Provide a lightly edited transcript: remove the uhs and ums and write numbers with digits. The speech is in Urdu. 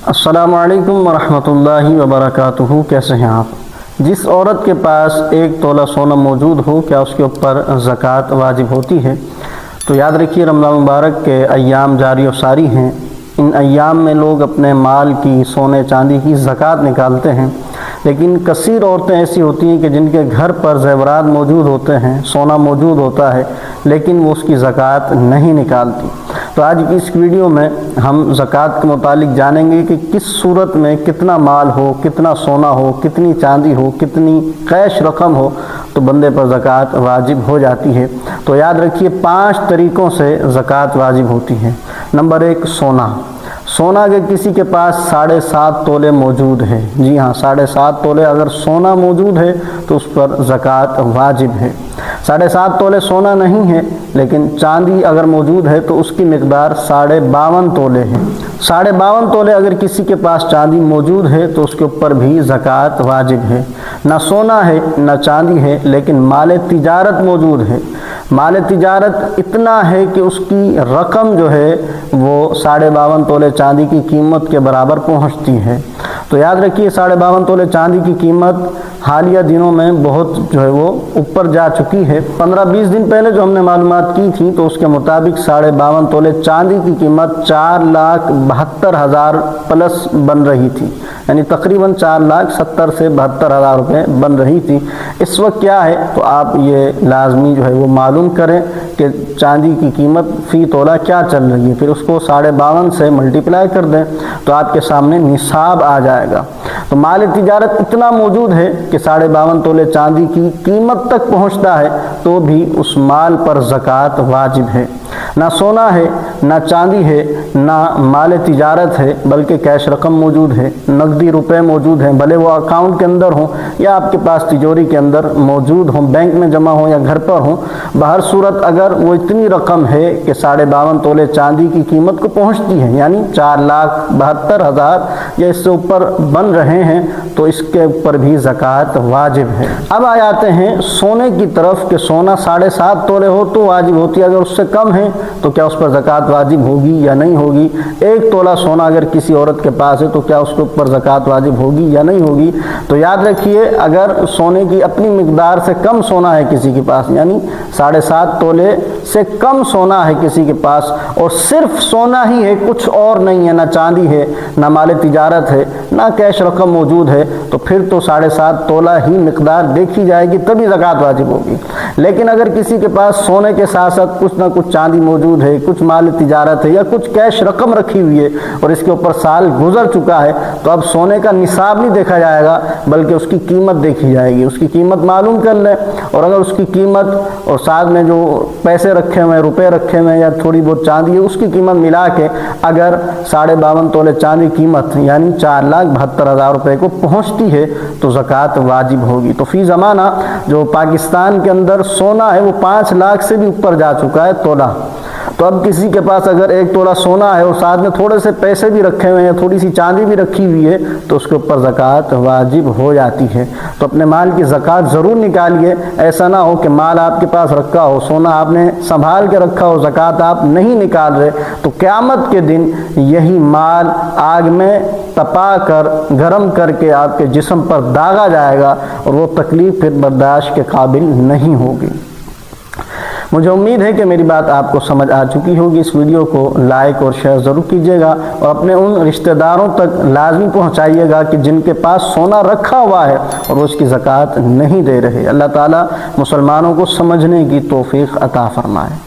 السلام علیکم ورحمۃ اللہ وبرکاتہ۔ کیسے ہیں آپ؟ جس عورت کے پاس 1 تولہ سونا موجود ہو، کیا اس کے اوپر زکوٰۃ واجب ہوتی ہے؟ تو یاد رکھیے، رمضان مبارک کے ایام جاری و ساری ہیں۔ ان ایام میں لوگ اپنے مال کی، سونے چاندی کی زکوٰۃ نکالتے ہیں، لیکن کثیر عورتیں ایسی ہوتی ہیں کہ جن کے گھر پر زیورات موجود ہوتے ہیں، سونا موجود ہوتا ہے، لیکن وہ اس کی زکوٰۃ نہیں نکالتی۔ تو آج کی اس ویڈیو میں ہم زکوٰۃ کے متعلق جانیں گے کہ کس صورت میں کتنا مال ہو، کتنا سونا ہو، کتنی چاندی ہو، کتنی کیش رقم ہو تو بندے پر زکوٰۃ واجب ہو جاتی ہے۔ تو یاد رکھیے، 5 طریقوں سے زکوٰۃ واجب ہوتی ہے۔ نمبر 1، سونا اگر کسی کے پاس 7.5 تولے موجود ہے، جی ہاں 7.5 تولے اگر سونا موجود ہے تو اس پر زکوٰۃ واجب ہے۔ 7.5 تولے سونا نہیں ہے، لیکن چاندی اگر موجود ہے تو اس کی مقدار 52.5 تولے ہے۔ 52.5 تولے اگر کسی کے پاس چاندی موجود ہے تو اس کے اوپر بھی زکوٰۃ واجب ہے۔ نہ سونا ہے نہ چاندی ہے، لیکن مال تجارت موجود ہے۔ مال تجارت اتنا ہے کہ اس کی رقم جو ہے وہ 52.5 تولے چاندی کی قیمت کے برابر پہنچتی ہے۔ تو یاد رکھیے، 52.5 تولے چاندی کی قیمت حالیہ دنوں میں بہت جو ہے وہ اوپر جا چکی ہے۔ 15-20 دن پہلے جو ہم نے معلومات کی تھی تو اس کے مطابق 52.5 تولے چاندی کی قیمت 4,72,000 پلس بن رہی تھی، یعنی تقریباً 4,70,000 سے 72,000 روپے بن رہی تھی۔ اس وقت کیا ہے تو آپ یہ لازمی جو ہے وہ معلوم کریں کہ چاندی کی قیمت فی تولہ کیا چل رہی ہے، پھر اس کو 52.5 سے ملٹیپلائی کر دیں تو آپ کے سامنے نصاب آ جائے گا۔ تو مال تجارت اتنا موجود ہے کہ 52.5 تولے چاندی کی قیمت تک پہنچتا ہے تو بھی اس مال پر زکوٰۃ واجب ہے۔ نہ سونا ہے نہ چاندی ہے نہ مال تجارت ہے، بلکہ کیش رقم موجود ہے، نقدی روپے موجود ہیں، بھلے وہ اکاؤنٹ کے اندر ہوں یا آپ کے پاس تجوری کے اندر موجود ہوں، بینک میں جمع ہوں یا گھر پر ہوں۔ بہر صورت اگر وہ اتنی رقم ہے کہ 52.5 تولے چاندی کی قیمت کو پہنچتی ہے، یعنی 4,72,000 یا اس سے اوپر بن رہے ہیں، تو اس کے اوپر بھی زکوٰۃ واجب ہے۔ اب آ جاتے ہیں سونے کی طرف کہ سونا 7.5 تولے ہو تو واجب ہوتی ہے، اگر اس سے کم ہے تو کیا اس پر زکوٰۃ واجب ہوگی یا نہیں ہوگی؟ 1 تولہ سونا اگر کسی عورت کے پاس ہے تو کیا اس کے اوپر زکوٰۃ واجب ہوگی یا نہیں ہوگی؟ تو یاد رکھیے، اگر سونے کی اپنی مقدار سے کم سونا ہے کسی کے پاس، یعنی 7.5 تولے سے کم سونا ہے کسی کے پاس اور صرف سونا ہی ہے، کچھ اور نہیں ہے، نہ چاندی ہے نہ مال تجارت ہے نہ کیش رقم موجود ہے، تو پھر تو 7.5 تولہ ہی مقدار دیکھی جائے گی تبھی زکوٰۃ واجب ہوگی۔ لیکن اگر کسی کے پاس سونے کے ساتھ ساتھ کچھ نہ کچھ چاندی موجود ہے، کچھ مال تجارت ہے یا کچھ کیش رقم رکھی ہوئی ہے اور اس کے اوپر سال گزر چکا ہے، تو اب سونے کا نصاب نہیں دیکھا جائے گا بلکہ اس کی قیمت دیکھی جائے گی۔ اس کی قیمت معلوم کر لیں، اور اگر اس کی قیمت اور ساتھ میں جو پیسے رکھے ہوئے، روپے رکھے ہوئے یا تھوڑی بہت چاندی ہے، اس کی قیمت ملا کے اگر 52.5 تولے چاندی قیمت یعنی 4,72,000 روپے کو پہنچتی ہے تو زکوٰۃ واجب ہوگی۔ تو فی زمانہ جو پاکستان کے اندر سونا ہے وہ 5 لاکھ سے بھی اوپر جا چکا ہے تولہ۔ تو اب کسی کے پاس اگر 1 تولہ سونا ہے اور ساتھ میں تھوڑے سے پیسے بھی رکھے ہوئے ہیں، تھوڑی سی چاندی بھی رکھی ہوئی ہے، تو اس کے اوپر زکوٰۃ واجب ہو جاتی ہے۔ تو اپنے مال کی زکوٰۃ ضرور نکالیے، ایسا نہ ہو کہ مال آپ کے پاس رکھا ہو، سونا آپ نے سنبھال کے رکھا ہو، زکوٰۃ آپ نہیں نکال رہے، تو قیامت کے دن یہی مال آگ میں تپا کر، گرم کر کے آپ کے جسم پر داغا جائے گا اور وہ تکلیف پھر برداشت کے قابل نہیں ہوگی۔ مجھے امید ہے کہ میری بات آپ کو سمجھ آ چکی ہوگی۔ اس ویڈیو کو لائک اور شیئر ضرور کیجیے گا اور اپنے ان رشتہ داروں تک لازمی پہنچائیے گا کہ جن کے پاس سونا رکھا ہوا ہے اور وہ اس کی زکوٰۃ نہیں دے رہے۔ اللہ تعالیٰ مسلمانوں کو سمجھنے کی توفیق عطا فرمائے۔